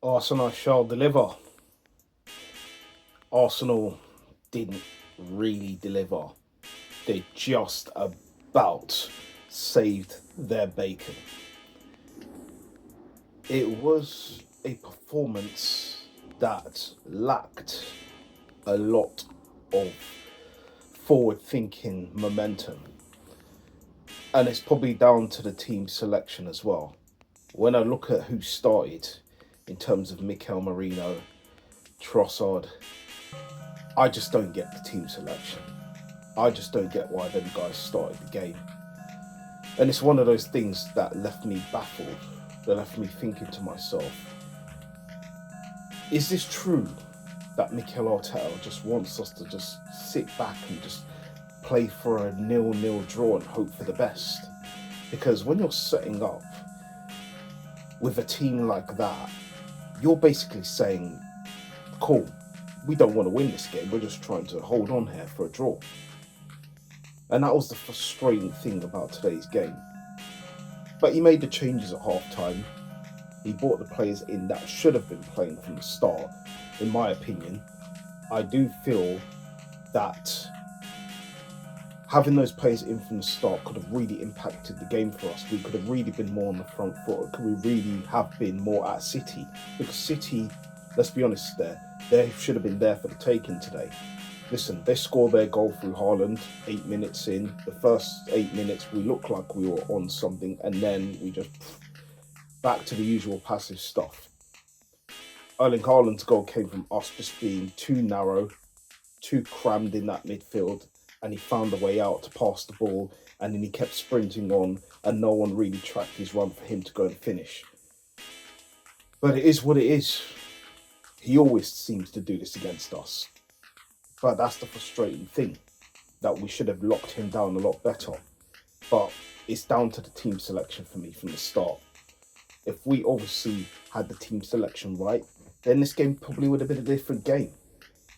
Arsenal shall deliver. Arsenal didn't really deliver. They just about saved their bacon. It was a performance that lacked a lot of forward thinking momentum. And it's probably down to the team selection as well. When I look at who started in terms of Mikel Merino, Trossard, I just don't get the team selection. I just don't get why them guys started the game. And it's one of those things that left me baffled, that left me thinking to myself, is this true that Mikel Arteta just wants us to just sit back and just play for a 0-0 draw and hope for the best? Because when you're setting up with a team like that, you're basically saying, cool, we don't want to win this game, we're just trying to hold on here for a draw. And that was the frustrating thing about today's game. But he made the changes at half time. He brought the players in that should have been playing from the start, in my opinion. I do feel that having those players in from the start could have really impacted the game for us. We could have really been more on the front foot. Could we really have been more at City? Because City, let's be honest they should have been there for the taking today. Listen, they scored their goal through Haaland 8 minutes in. The first 8 minutes, we looked like we were on something, and then we just back to the usual passive stuff. Erling Haaland's goal came from us just being too narrow, too crammed in that midfield, and he found a way out to pass the ball, and then he kept sprinting on, and no one really tracked his run for him to go and finish. But it is what it is. He always seems to do this against us. But that's the frustrating thing, that we should have locked him down a lot better. But it's down to the team selection for me from the start. If we obviously had the team selection right, then this game probably would have been a different game.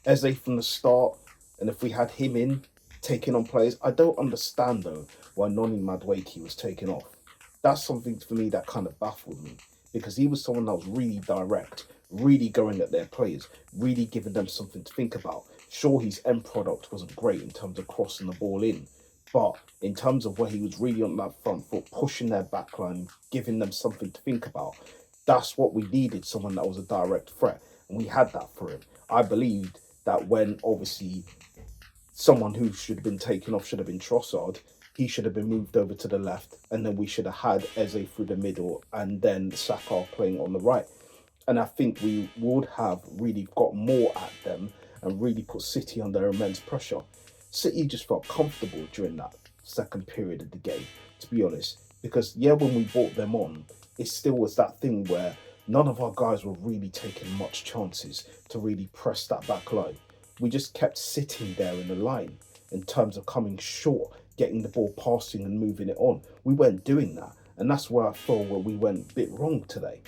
Eze from the start, and if we had him in, taking on players, I don't understand though why Noni Madueke was taken off. That's something for me that kind of baffled me, because he was someone that was really direct, really going at their players, really giving them something to think about. Sure, his end product wasn't great in terms of crossing the ball in, but in terms of where he was really on that front foot, pushing their backline, giving them something to think about, that's what we needed, someone that was a direct threat, and we had that for him. I believed that when obviously someone who should have been taken off should have been Trossard, he should have been moved over to the left, and then we should have had Eze through the middle, and then Saka playing on the right. And I think we would have really got more at them and really put City under immense pressure. City just felt comfortable during that second period of the game, to be honest. Because, yeah, when we brought them on, it still was that thing where none of our guys were really taking much chances to really press that back line. We just kept sitting there in the line in terms of coming short, getting the ball passing and moving it on. We weren't doing that. And that's where I feel where we went a bit wrong today,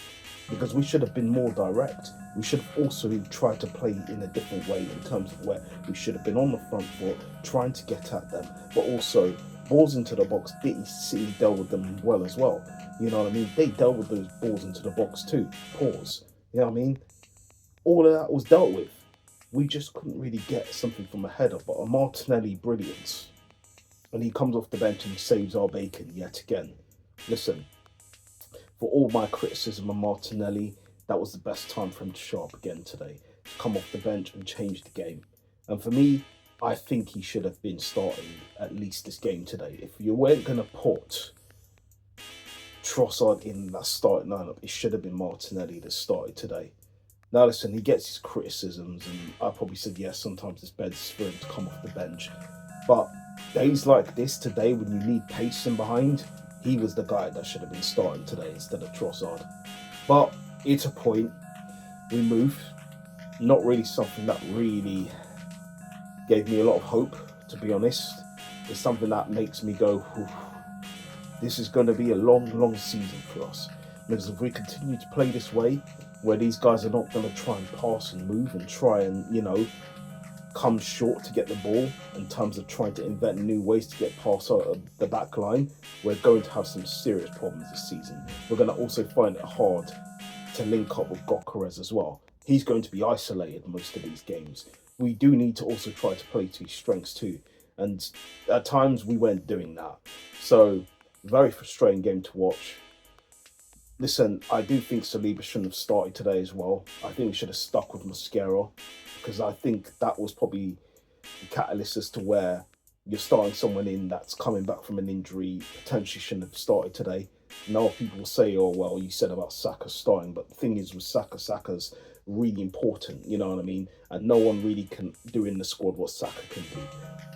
because we should have been more direct. We should have also tried to play in a different way in terms of where we should have been on the front foot, trying to get at them, but also balls into the box. City dealt with them well as well. You know what I mean? They dealt with those balls into the box too. Pause. You know what I mean? All of that was dealt with. We just couldn't really get something from a header, but a Martinelli brilliance. And he comes off the bench and saves our bacon yet again. Listen, for all my criticism of Martinelli, that was the best time for him to show up again today, to come off the bench and change the game. And for me, I think he should have been starting at least this game today. If you weren't going to put Trossard in that starting lineup, it should have been Martinelli that started today. Now listen, he gets his criticisms, and I probably said, yes, sometimes it's best for him to come off the bench. But days like this today, when you need pace in behind, he was the guy that should have been starting today instead of Trossard. But it's a point. We moved. Not really something that really gave me a lot of hope, to be honest. It's something that makes me go, this is going to be a long, long season for us. Because if we continue to play this way, where these guys are not going to try and pass and move and try and, come short to get the ball in terms of trying to invent new ways to get past the back line, we're going to have some serious problems this season. We're going to also find it hard to link up with Gokares as well. He's going to be isolated most of these games. We do need to also try to play to his strengths too. And at times we weren't doing that. So, very frustrating game to watch. Listen, I do think Saliba shouldn't have started today as well. I think we should have stuck with Mosquera because I think that was probably the catalyst as to where you're starting someone in that's coming back from an injury, potentially shouldn't have started today. Now people will say, oh, well, you said about Saka starting, but the thing is with Saka's really important, you know what I mean? And no one really can do in the squad what Saka can do.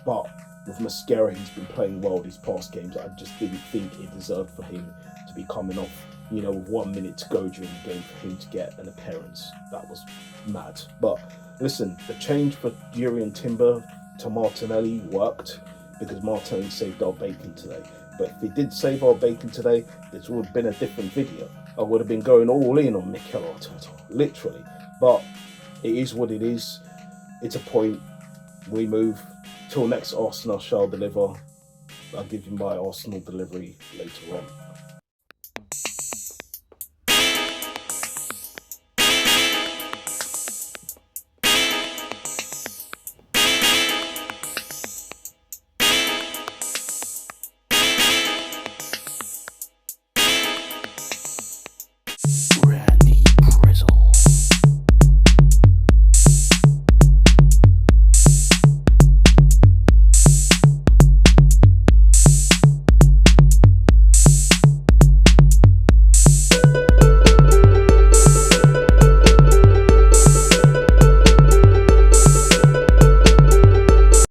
But with Mosquera, he's been playing well these past games. I just didn't think it deserved for him to be coming off, with 1 minute to go during the game for him to get an appearance. That was mad. But listen, the change for Yuri Timber to Martinelli worked because Martinelli saved our bacon today. But if he did save our bacon today, this would have been a different video. I would have been going all in on Mikel Arteta, literally. But it is what it is. It's a point. We move. Till next Arsenal shall deliver. I'll give you my Arsenal delivery later on.